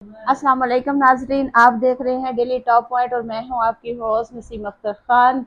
अस्सलाम वालेकुम नाजरीन, आप देख रहे हैं डेली टॉप पॉइंट और मैं हूं आपकी होस्ट नसीम अख्तर खान।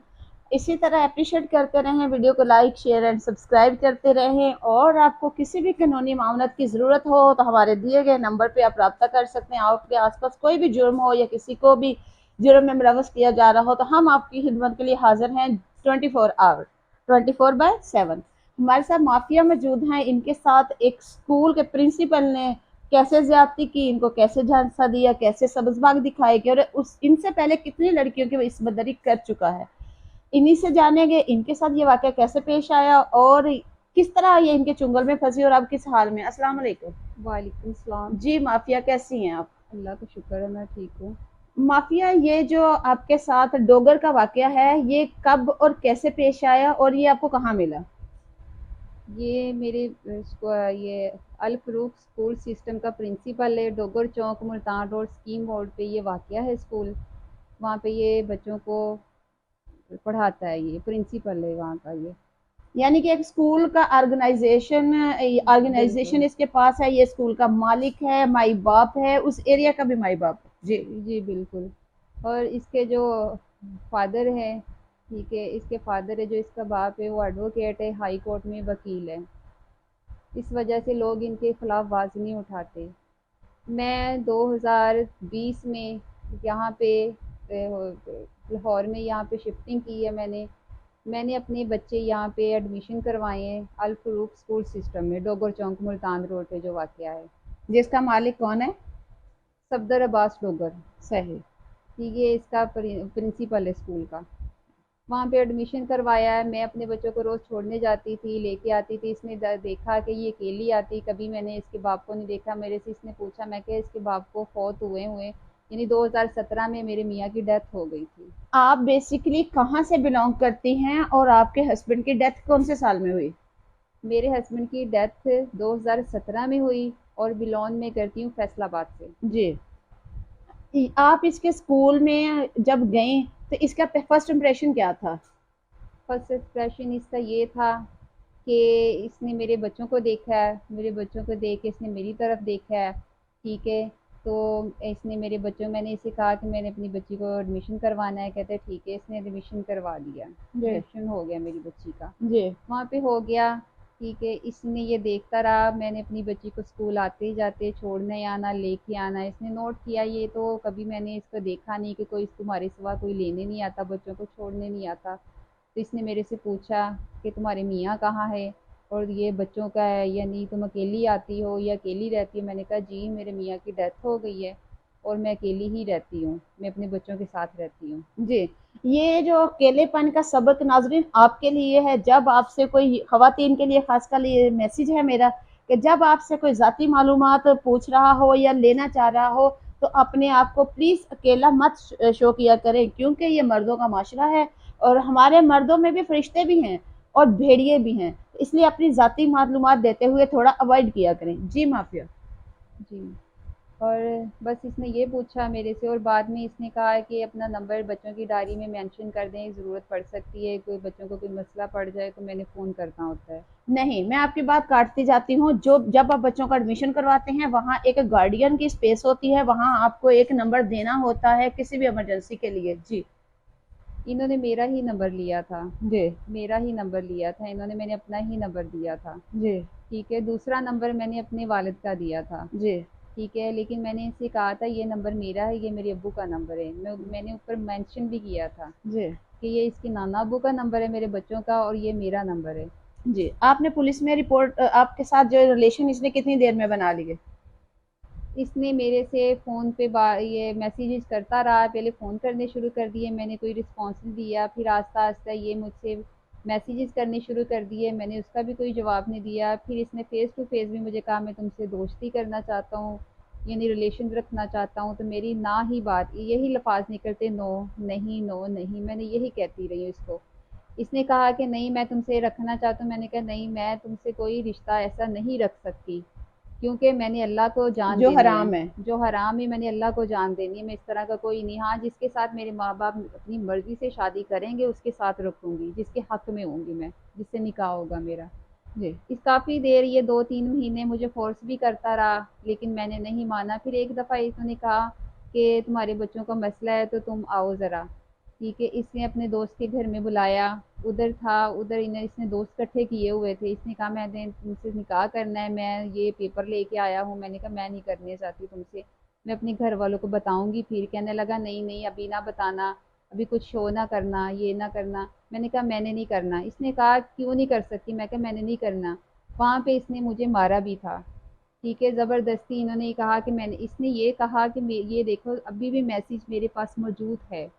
इसी तरह अप्रिशिएट करते रहें, वीडियो को लाइक शेयर एंड सब्सक्राइब करते रहें। और आपको किसी भी कानूनी मामलत की ज़रूरत हो तो हमारे दिए गए नंबर पे आप रब्ता कर सकते हैं। आपके आसपास कोई भी जुर्म हो या किसी को भी जुर्म में मुलव्वस किया जा रहा हो तो हम आपकी खिदमत के लिए हाजिर हैं 24 आवर 24/7। हमारे साथ माफिया मौजूद हैं। इनके साथ एक स्कूल के प्रिंसिपल ने कैसे ज्यादती की, इनको कैसे झांसा दिया, कैसे सब्ज़बाग दिखाए कि और उस इनसे पहले कितनी लड़कियों की वो इस्मत कर चुका है। इन्हीं से जानेंगे इनके साथ ये वाक़या कैसे पेश आया और किस तरह ये इनके चुंगल में फंसी और अब किस हाल में। अस्सलाम वालेकुम। वालेकुम सलाम। जी माफिया, कैसी हैं आप? अल्लाह का शुक्र है, मैं ठीक हूँ। माफिया, ये जो आपके साथ डोगर का वाक़या है ये कब और कैसे पेश आया और ये आपको कहाँ मिला? ये मेरे ये अल फरूक स्कूल सिस्टम का प्रिंसिपल है। डोगर चौक मुल्तान रोड स्कीम बोर्ड पे ये वाक़या है स्कूल। वहाँ पे ये बच्चों को पढ़ाता है, ये प्रिंसिपल है वहाँ का ये। यानी कि एक स्कूल का ऑर्गेनाइजेशन बिल्कुल। इसके पास है, ये स्कूल का मालिक है, माई बाप है, उस एरिया का भी माई बाप है। जी। जी बिल्कुल। और इसके जो फादर हैं, ठीक है, इसके फादर है जो इसका बाप है वो एडवोकेट है, हाई कोर्ट में वकील है। इस वजह से लोग इनके खिलाफ आवाज़ नहीं उठाते। मैं 2020 में यहाँ पे लाहौर में यहाँ पे शिफ्टिंग की है मैंने। मैंने अपने बच्चे यहाँ पे एडमिशन करवाए हैं अल फरूक स्कूल सिस्टम में, डोगर चौक मुल्तान रोड पे जो वाक़या है। जिसका मालिक कौन है? सफदर अब्बास डोगर, सही। ठीक है, इसका प्रिंसिपल है स्कूल का। वहाँ पे एडमिशन करवाया है। मैं अपने बच्चों को रोज़ छोड़ने जाती थी, लेके आती थी। इसने देखा कि ये अकेली आती, कभी मैंने इसके बाप को नहीं देखा। मेरे से इसने पूछा, मैं क्या इसके बाप को फौत हुए हुए, यानी 2017 में मेरे मियाँ की डेथ हो गई थी। आप बेसिकली कहाँ से बिलोंग करती हैं और आपके हस्बैंड की डेथ कौन से साल में हुई? मेरे हस्बैंड की डेथ 2017 में हुई और बिलोंग में करती हूँ फैसलाबाद से। जी। आप इसके स्कूल में जब गई तो इसका फर्स्ट इम्प्रेशन क्या था? फर्स्ट एक्सप्रेशन इसका ये था कि इसने मेरे बच्चों को देखा है, मेरे बच्चों को देख के इसने मेरी तरफ देखा है, ठीक है। तो इसने मेरे बच्चों, मैंने इसे कहा कि मैंने अपनी बच्ची को एडमिशन करवाना है, कहते हैं ठीक है। इसने एडमिशन करवा दिया, जी। एडमिशन हो गया मेरी बच्ची का। जी। वहाँ पे हो गया, ठीक है। इसने ये देखता रहा, मैंने अपनी बच्ची को स्कूल आते जाते छोड़ने आना लेके आना, इसने नोट किया। ये तो कभी मैंने इसको देखा नहीं कि कोई तुम्हारे सिवा कोई लेने नहीं आता, बच्चों को छोड़ने नहीं आता। तो इसने मेरे से पूछा कि तुम्हारे मियाँ कहाँ है और ये बच्चों का है या नहीं, तुम अकेली आती हो या अकेली रहती हो। मैंने कहा जी मेरे मियाँ की डेथ हो गई है और मैं अकेली ही रहती हूँ, मैं अपने बच्चों के साथ रहती हूँ। जी। ये जो अकेलेपन का सबक नाजरीन आपके लिए है, जब आपसे कोई खवातीन के लिए खासकर ये मैसेज है मेरा कि जब आपसे कोई ज़ाती मालूमात पूछ रहा हो या लेना चाह रहा हो तो अपने आप को प्लीज़ अकेला मत शो किया करें, क्योंकि ये मर्दों का माशरा है और हमारे मर्दों में भी फरिश्ते भी हैं और भेड़िए भी हैं। इसलिए अपनी ज़ाती मालूमात देते हुए थोड़ा अवॉइड किया करें। जी माफिया। जी। और बस इसने ये पूछा मेरे से और बाद में इसने कहा कि अपना नंबर बच्चों की डायरी में मेंशन कर दें, ज़रूरत पड़ सकती है, कोई बच्चों को कोई मसला पड़ जाए तो मैंने फ़ोन करना होता है। नहीं, मैं आपकी बात काटती जाती हूँ। जो जब आप बच्चों का एडमिशन करवाते हैं वहाँ एक गार्डियन की स्पेस होती है, वहाँ आपको एक नंबर देना होता है किसी भी इमरजेंसी के लिए। जी। इन्होंने मेरा ही नंबर लिया था, जी। मेरा ही नंबर लिया था इन्होंने, मैंने अपना ही नंबर दिया था, जी। ठीक है। दूसरा नंबर मैंने अपने वालिद का दिया था, जी। ठीक है। लेकिन मैंने इनसे कहा था ये नंबर मेरा है, ये मेरे अब्बू का नंबर है। मैंने ऊपर मेंशन भी किया था जी। कि ये इसके नाना अब्बू का नंबर है मेरे बच्चों का और ये मेरा नंबर है। जी। आपने पुलिस में रिपोर्ट आपके साथ जो रिलेशन इसने कितनी देर में बना लिए? इसने मेरे से फ़ोन पे ये मैसेजेस करता रहा, पहले फ़ोन करने शुरू कर दिए, मैंने कोई रिस्पॉन्स नहीं दिया। फिर आहिस्ता आहिस्ता ये मुझसे मैसेजेस करने शुरू कर दिए, मैंने उसका भी कोई जवाब नहीं दिया। फिर इसने फ़ेस टू फ़ेस भी मुझे कहा मैं तुमसे दोस्ती करना चाहता हूँ, यानी रिलेशन रखना चाहता हूँ। तो मेरी ना ही बात, यही लफाज निकलते, नो नहीं, नो नहीं, मैंने यही कहती रही हूँ इसको। इसने कहा कि नहीं मैं तुमसे रखना चाहता हूँ। मैंने कहा नहीं, मैं तुमसे कोई रिश्ता ऐसा नहीं रख सकती, क्योंकि मैंने अल्लाह को जान जो देनी है। हराम है। जो हराम है मैंने अल्लाह को जान देनी है, मैं इस तरह का कोई नहीं। हाँ, जिसके साथ मेरे माँ बाप अपनी मर्जी से शादी करेंगे उसके साथ रखूंगी, जिसके हक में होंगी मैं, जिससे निकाह होगा मेरा। जी। इस काफ़ी देर ये 2-3 महीने मुझे फ़ोर्स भी करता रहा, लेकिन मैंने नहीं माना। फिर एक दफ़ा इन्होंने कहा कि तुम्हारे बच्चों का मसला है तो तुम आओ ज़रा, ठीक है। इसने अपने दोस्त के घर में बुलाया, उधर था, उधर इन्हें इसने दोस्त इकट्ठे किए हुए थे। इसने कहा मैंने तुमसे निकाह करना है, मैं ये पेपर लेके आया हूँ। मैंने कहा मैं नहीं करने चाहती तुमसे, मैं अपने घर वालों को बताऊंगी। फिर कहने लगा नहीं नहीं अभी ना बताना, अभी कुछ शो ना करना, ये ना करना। मैंने कहा मैंने नहीं करना। इसने कहा क्यों नहीं कर सकती, मैं कहा मैंने नहीं करना। वहाँ पे इसने मुझे मारा भी था, ठीक है, ज़बरदस्ती। इन्होंने कहा कि मैंने, इसने ये कहा कि ये देखो अभी भी मैसेज मेरे पास मौजूद है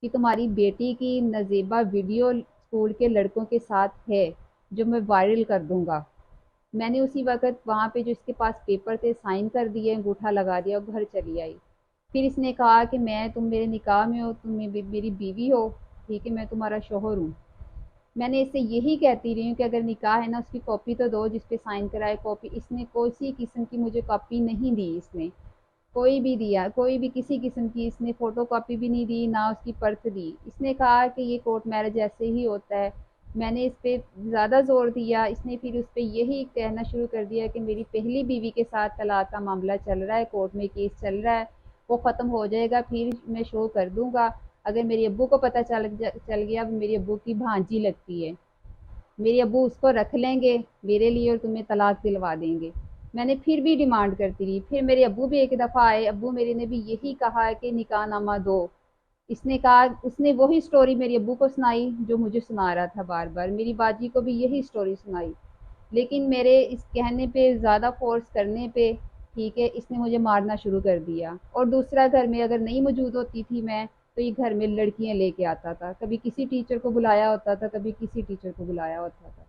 कि तुम्हारी बेटी की नजेबा वीडियो स्कूल के लड़कों के साथ है, जो मैं वायरल कर दूंगा। मैंने उसी वक्त वहाँ पे जो इसके पास पेपर थे साइन कर दिए, अंगूठा लगा दिया और घर चली आई। फिर इसने कहा कि मैं, तुम मेरे निकाह में हो, तुम मेरी बीवी हो, ठीक है, मैं तुम्हारा शोहर हूँ। मैंने इससे यही कहती रही हूँ कि अगर निकाह है ना उसकी कॉपी तो दो, जिस पे साइन कराए कॉपी। इसने कोई किस्म की मुझे कॉपी नहीं दी, इसने कोई भी दिया, कोई भी किसी किस्म की इसने फोटो कॉपी भी नहीं दी, ना उसकी पर्थ दी। इसने कहा कि ये कोर्ट मैरिज ऐसे ही होता है। मैंने इस पे ज़्यादा जोर दिया, इसने फिर उस पर यही कहना शुरू कर दिया कि मेरी पहली बीवी के साथ तलाक का मामला चल रहा है, कोर्ट में केस चल रहा है, वो ख़त्म हो जाएगा फिर मैं शो कर दूंगा। अगर मेरे अब्बू को पता चल गया, मेरी अब्बू की भांजी लगती है, मेरे अब्बू उसको रख लेंगे मेरे लिए और तुम्हें तलाक दिलवा देंगे। मैंने फिर भी डिमांड करती रही। फिर मेरे अब्बू भी एक दफ़ा आए, अब्बू मेरे ने भी यही कहा कि निकाहनामा दो। इसने कहा, उसने वही स्टोरी मेरी अब्बू को सुनाई जो मुझे सुना रहा था बार बार, मेरी बाजी को भी यही स्टोरी सुनाई। लेकिन मेरे इस कहने पे, ज़्यादा फोर्स करने पे, ठीक है, इसने मुझे मारना शुरू कर दिया। और दूसरा, घर में अगर नहीं मौजूद होती थी मैं, तो ये घर में लड़कियां लेके आता था, कभी किसी टीचर को बुलाया होता था, कभी किसी टीचर को बुलाया होता था।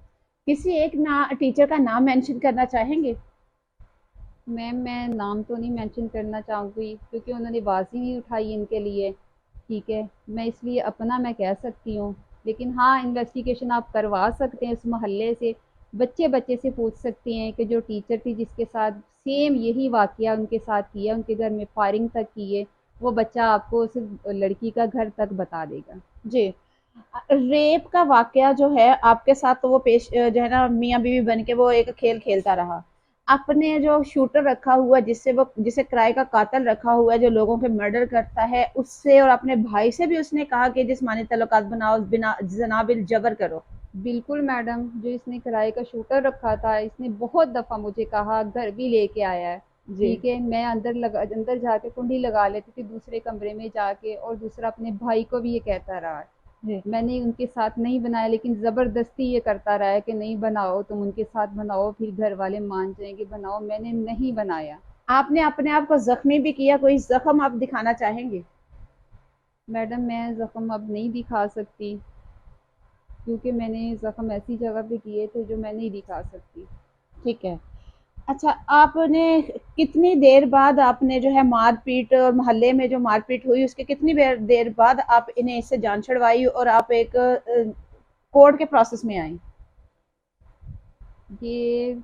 किसी एक ना टीचर का नाम मेंशन करना चाहेंगे? मैम मैं नाम तो नहीं मेंशन करना चाहूँगी क्योंकि उन्होंने आवाज़ ही नहीं उठाई इनके लिए, ठीक है। मैं इसलिए अपना मैं कह सकती हूँ, लेकिन हाँ इन्वेस्टिगेशन आप करवा सकते हैं उस मोहल्ले से। बच्चे बच्चे से पूछ सकते हैं कि जो टीचर थी जिसके साथ सेम यही वाकया उनके साथ किया, उनके घर में फायरिंग तक की है, वो बच्चा आपको उस लड़की का घर तक बता देगा। जी। रेप का वाकया जो है आपके साथ, तो वो पेश जो है ना, मियाँ बीवी बन के वो एक खेल खेलता रहा। आपने जो शूटर रखा हुआ है, जिससे वो, जिसे किराए का कातिल रखा हुआ है जो लोगों के मर्डर करता है, उससे और अपने भाई से भी उसने कहा कि जिस्मानी तल्लुकात बनाओ, बिना जना बिल जबर करो। बिल्कुल मैडम, जो इसने किराए का शूटर रखा था, इसने बहुत दफ़ा मुझे कहा, घर भी लेके आया है, जी। ठीक है। मैं अंदर जाके कुंडी लगा लेती थी दूसरे कमरे में जाके, और दूसरा अपने भाई को भी ये कहता रहा है। जी। मैंने उनके साथ नहीं बनाया, लेकिन ज़बरदस्ती ये करता रहा है कि नहीं बनाओ, तुम उनके साथ बनाओ, फिर घर वाले मान जाएंगे, बनाओ। मैंने नहीं बनाया। आपने अपने आप को जख्मी भी किया, कोई जख्म आप दिखाना चाहेंगे? मैडम मैं ज़ख्म अब नहीं दिखा सकती, क्योंकि मैंने ज़ख्म ऐसी जगह पे किए थे जो मैं नहीं दिखा सकती। ठीक है। अच्छा, आपने कितनी देर बाद आपने जो है मारपीट, और मोहल्ले में जो मारपीट हुई उसके कितनी देर बाद आप इन्हें इससे जान छुड़वाई और आप एक कोर्ट के प्रोसेस में आई? ये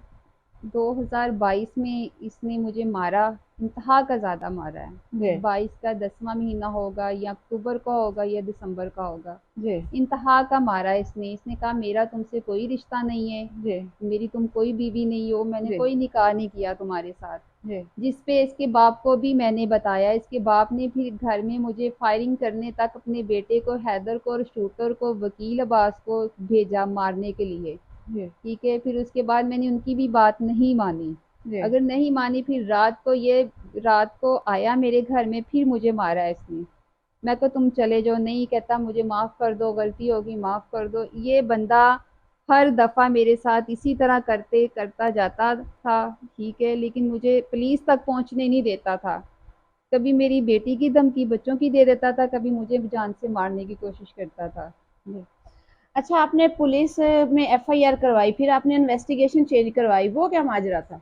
2022 में इसने मुझे मारा, इंतहा का ज़्यादा मारा है। जी। 22 का 10वां महीना होगा, या अक्टूबर का होगा, या दिसंबर का होगा। जी। इंतहा का मारा इसने कहा मेरा तुमसे कोई रिश्ता नहीं है, जी। मेरी तुम कोई बीवी नहीं हो, मैंने जी। कोई निकाह नहीं किया तुम्हारे साथ। जी। जिस पे इसके बाप को भी मैंने बताया, इसके बाप ने फिर घर में मुझे फायरिंग करने तक अपने बेटे को, हैदर को, और शूटर को, वकील अब्बास को भेजा मारने के लिए, जी। ठीक है। फिर उसके बाद मैंने उनकी भी बात नहीं मानी। जी। अगर नहीं मानी, फिर रात को आया मेरे घर में, फिर मुझे मारा इसने। मैं को तुम चले जाओ, नहीं, कहता मुझे माफ़ कर दो, गलती होगी, माफ़ कर दो। ये बंदा हर दफ़ा मेरे साथ इसी तरह करता जाता था, ठीक है, लेकिन मुझे पुलिस तक पहुंचने नहीं देता था। कभी मेरी बेटी की धमकी बच्चों की दे देता था, कभी मुझे जान से मारने की कोशिश करता था। जी। अच्छा, आपने पुलिस में एफआईआर करवाई, फिर आपने इन्वेस्टिगेशन चेंज करवाई, वो क्या माजरा था?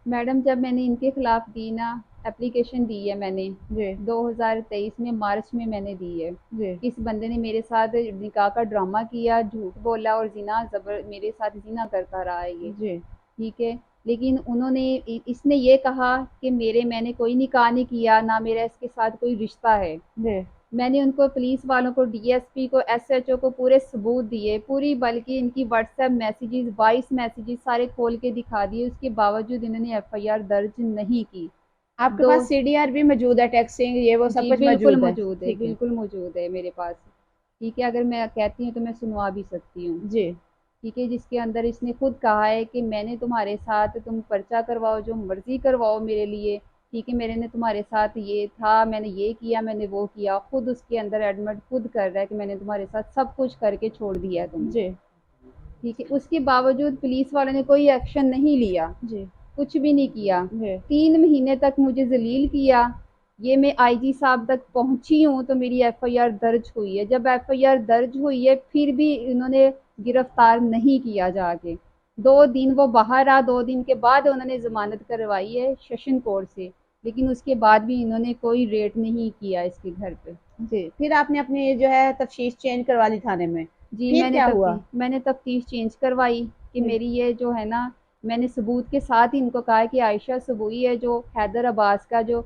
मैडम जब मैंने इनके खिलाफ दी ना, एप्लीकेशन दी है मैंने, जी। 2023 में मार्च में मैंने दी है। जी। इस बंदे ने मेरे साथ निकाह का ड्रामा किया, झूठ बोला, और मेरे साथ जिना करता रहा है ये, जी। ठीक है। लेकिन इसने ये कहा कि मैंने कोई निकाह नहीं किया, ना मेरा इसके साथ कोई रिश्ता है। जी। मैंने उनको पुलिस वालों को, डीएसपी को, एसएचओ को पूरे सबूत दिए, पूरी, बल्कि इनकी व्हाट्सएप मैसेजेस, वॉइस मैसेजेस सारे खोल के दिखा दिए, उसके बावजूद इन्होंने एफआईआर दर्ज नहीं की। आपके दो, पास सीडीआर भी मौजूद है, टैक्सिंग ये वो सब जी कुछ बिल्कुल मौजूद है? मौजूद है, ठीक है। बिल्कुल मौजूद है मेरे पास। ठीक है, अगर मैं कहती हूँ तो मैं सुनवा भी सकती हूँ। जी। ठीक है, जिसके अंदर इसने खुद कहा है कि मैंने तुम्हारे साथ, तुम पर्चा करवाओ, जो मर्जी करवाओ मेरे लिए, ठीक है, मेरे ने तुम्हारे साथ ये था, मैंने ये किया, मैंने वो किया, खुद उसके अंदर एडमिट खुद कर रहा है कि मैंने तुम्हारे साथ सब कुछ करके छोड़ दिया है तुम्हें। जी। ठीक है, उसके बावजूद पुलिस वाले ने कोई एक्शन नहीं लिया, जी। कुछ भी नहीं किया। जी। 3 महीने तक मुझे जलील किया। ये मैं आईजी साहब तक पहुंची हूँ तो मेरी एफआईआर दर्ज हुई है। जब एफआईआर दर्ज हुई है फिर भी इन्होंने गिरफ्तार नहीं किया जाके। 2 दिन वो बाहर रहा, 2 दिन के बाद उन्होंने जमानत करवाई है सेशन कोर्ट से, लेकिन उसके बाद भी इन्होंने कोई रेड नहीं किया इसके घर पे। जी, फिर आपने अपनी जो है तफ्तीश चेंज करवा ली थाने में? जी, फिर क्या हुआ? मैंने तफ्तीश चेंज करवाई कि जी। मेरी ये जो है ना, मैंने सबूत के साथ ही इनको कहा कि आयशा सबूई है, जो हैदर अब्बास का जो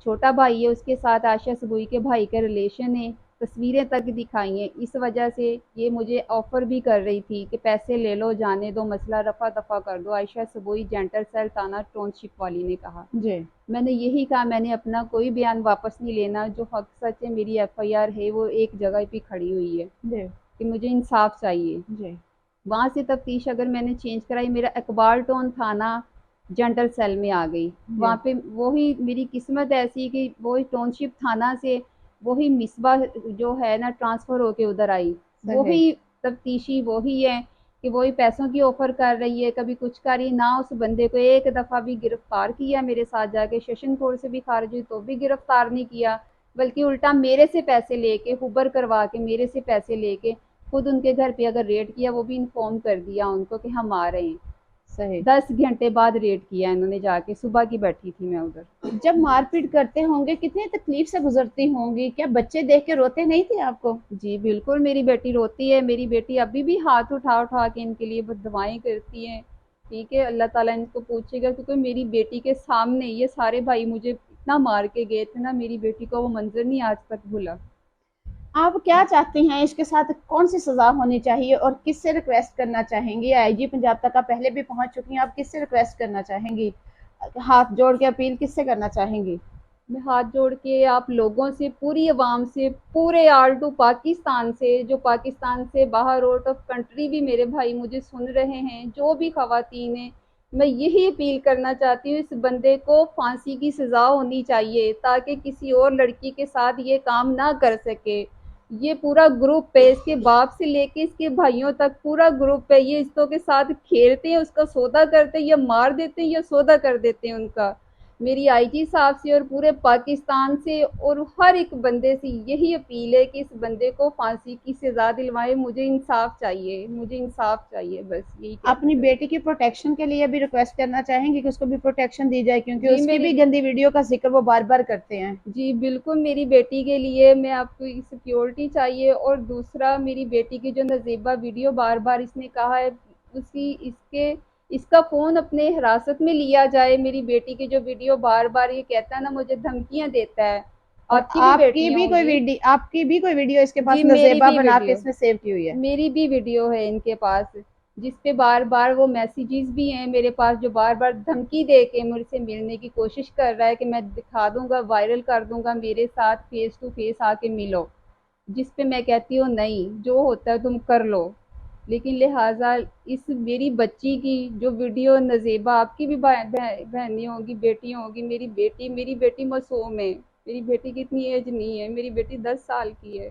छोटा भाई है, उसके साथ आयशा सबूई के भाई के रिलेशन है, तस्वीरें तक दिखाई हैं। इस वजह से ये मुझे ऑफर भी कर रही थी कि पैसे ले लो, जाने दो, मसला रफा दफा कर दो। आयशा सबूई, जेंटल सेल थाना टाउनशिप वाली ने कहा। जी। मैंने यही कहा, मैंने अपना कोई बयान वापस नहीं लेना, जो हक सच है, मेरी एफआईआर है वो एक जगह पे खड़ी हुई है, जी। कि मुझे इंसाफ चाहिए। जी। वहाँ से तफ्तीश अगर मैंने चेंज कराई, मेरा इकबाल टाउन थाना जनरल सेल में आ गई। जी। वहाँ पे वही मेरी किस्मत ऐसी कि वही टाउनशिप थाना से वही मिसबा जो है ना ट्रांसफ़र होके उधर आई। सही। वही तफ्तीशी वही है कि वही पैसों की ऑफ़र कर रही है, कभी कुछ कर रही ना। उस बंदे को एक दफ़ा भी गिरफ्तार किया मेरे साथ जाके, सेशन कोर्ट से भी खारिज हुई तो भी गिरफ्तार नहीं किया, बल्कि उल्टा मेरे से पैसे लेके, हुबर करवा के मेरे से पैसे लेके खुद उनके घर पे अगर रेड किया, वो भी इन्फॉर्म कर दिया उनको कि हम आ रहे हैं। सही। 10 घंटे बाद रेड किया इन्होंने जाके, सुबह की बैठी थी मैं उधर। जब मारपीट करते होंगे कितनी तकलीफ से गुजरती होंगी, क्या बच्चे देख के रोते नहीं थे आपको? जी बिल्कुल, मेरी बेटी रोती है, मेरी बेटी अभी भी हाथ उठा उठा के इनके लिए दुआएं करती हैं। ठीक है, अल्लाह ताला इनको पूछेगा, क्योंकि मेरी बेटी के सामने ये सारे भाई मुझे इतना मार के गए थे ना, मेरी बेटी को वो मंजर नहीं आज तक भूला। आप क्या चाहती हैं, इसके साथ कौन सी सजा होनी चाहिए और किससे रिक्वेस्ट करना चाहेंगी? आईजी पंजाब तक आप पहले भी पहुंच चुकी हैं, आप किससे रिक्वेस्ट करना चाहेंगी? हाथ जोड़ के अपील किससे करना चाहेंगी? मैं हाथ जोड़ के आप लोगों से, पूरी आवाम से, पूरे आल टू पाकिस्तान से, जो पाकिस्तान से बाहर आउट ऑफ कंट्री भी मेरे भाई मुझे सुन रहे हैं, जो भी खवातीन हैं, मैं यही अपील करना चाहती हूँ, इस बंदे को फांसी की सज़ा होनी चाहिए ताकि किसी और लड़की के साथ ये काम ना कर सके। ये पूरा ग्रुप है, इसके बाप से लेके इसके भाइयों तक पूरा ग्रुप है, ये इसको के साथ खेलते हैं, उसका सौदा करते हैं, या मार देते हैं या सौदा कर देते हैं उनका। मेरी आईजी साहब से और पूरे पाकिस्तान से और हर एक बंदे से यही अपील है कि इस बंदे को फांसी की सजा दिलवाए। मुझे इंसाफ चाहिए, मुझे इंसाफ चाहिए, बस यही कहना अपनी चाहती बेटी की प्रोटेक्शन के लिए भी रिक्वेस्ट करना चाहेंगे कि उसको भी प्रोटेक्शन दी जाए, क्योंकि जी उसकी मेरी, भी गंदी वीडियो का जिक्र वो बार बार करते हैं। जी बिल्कुल, मेरी बेटी के लिए मैं आपको सिक्योरिटी चाहिए। और दूसरा, मेरी बेटी की जो नजीबा वीडियो बार बार इसने कहा है, उसी इसके इसका फ़ोन अपने हिरासत में लिया जाए। मेरी बेटी की जो वीडियो बार बार ये कहता है ना, मुझे धमकियां देता है। और आपकी भी बेटियां होंगी। आपकी भी कोई वीडियो इसके पास जी मेरी नजेबा भी बना के वीडियो, इसने सेव की हुई है? मेरी भी वीडियो है इनके पास, जिस पे बार बार वो मैसेजेस भी हैं मेरे पास, जो बार बार धमकी दे के मुझसे मिलने की कोशिश कर रहा है कि मैं दिखा दूंगा, वायरल कर दूंगा, मेरे साथ फेस टू फेस आके मिलो। जिस पे मैं कहती हूँ नहीं, जो होता है तुम कर लो। लेकिन लिहाजा इस मेरी बच्ची की जो वीडियो, नज़ेबा आपकी भी बहनें होंगी, बेटियाँ होंगी, मेरी बेटी मासूम है, मेरी बेटी की इतनी एज नहीं है, मेरी बेटी 10 साल की है।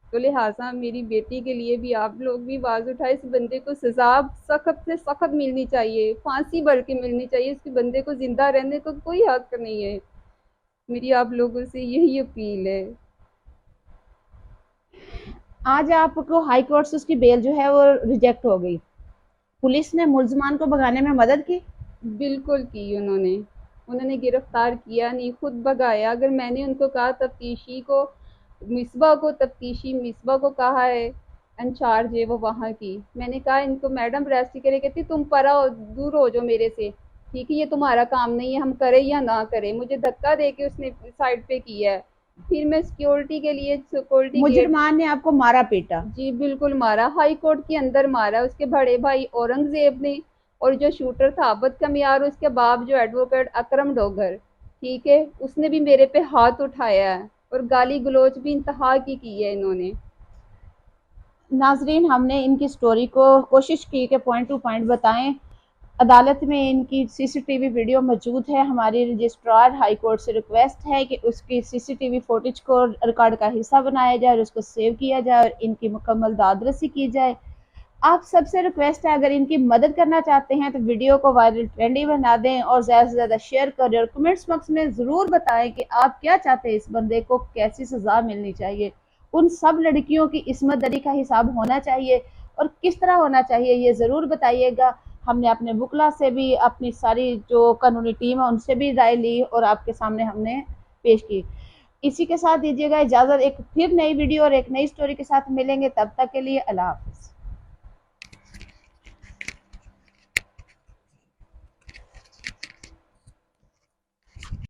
तो लिहाजा मेरी बेटी के लिए भी आप लोग भी आवाज़ उठाए, इस बंदे को सज़ा सख्त से सख्त मिलनी चाहिए, फांसी बढ़ के मिलनी चाहिए, इस बंदे को जिंदा रहने को कोई हक नहीं है। मेरी आप लोगों से यही अपील है। आज आपको हाई कोर्ट से उसकी बेल जो है वो रिजेक्ट हो गई, पुलिस ने मुलजमान को भगाने में मदद की? बिल्कुल की उन्होंने, उन्होंने गिरफ्तार किया नहीं, खुद भगाया। अगर मैंने उनको कहा तफ्तीशी को, तफ्तीशी मिसबा को कहा है, इंचार्ज है वो वहाँ की, मैंने कहा इनको मैडम रेस्ट करे, कहती तुम परा दूर हो जाओ मेरे से, ठीक है, ये तुम्हारा काम नहीं है, हम करें या ना करें। मुझे धक्का दे के उसने साइड पे किया है। फिर मैं सिक्योरिटी के लिए सिक्योरिटी गेट। मुजरमान ने आपको मारा पीटा? जी बिल्कुल मारा, हाई कोर्ट के अंदर मारा, उसके बड़े भाई औरंगजेब ने, और जो शूटर था अबद कमियार, उसके बाप जो एडवोकेट अकरम डोगर, ठीक है, उसने भी मेरे पे हाथ उठाया है, और गाली गलौज भी इंतहा की है इन्होंने। नाजरीन, हमने इनकी स्टोरी को कोशिश की कि पॉइंट टू पॉइंट बताएं। अदालत में इनकी सीसीटीवी वीडियो मौजूद है। हमारी रजिस्ट्रार हाई कोर्ट से रिक्वेस्ट है कि उसकी सीसीटीवी फुटेज को रिकॉर्ड का हिस्सा बनाया जाए और उसको सेव किया जाए और इनकी मुकम्मल दादरसी की जाए। आप सबसे रिक्वेस्ट है, अगर इनकी मदद करना चाहते हैं तो वीडियो को वायरल ट्रेंडी बना दें और ज़्यादा से ज़्यादा शेयर करें और कमेंट्स बॉक्स में ज़रूर बताएं कि आप क्या चाहते हैं, इस बंदे को कैसी सज़ा मिलनी चाहिए। उन सब लड़कियों की इस्मत दरी का हिसाब होना चाहिए और किस तरह होना चाहिए ये ज़रूर बताइएगा। हमने अपने वकला से भी, अपनी सारी जो कानूनी टीम है उनसे भी राय ली और आपके सामने हमने पेश की। इसी के साथ दीजिएगा इजाज़त, एक फिर नई वीडियो और एक नई स्टोरी के साथ मिलेंगे। तब तक के लिए अल्लाह हाफ़िज़।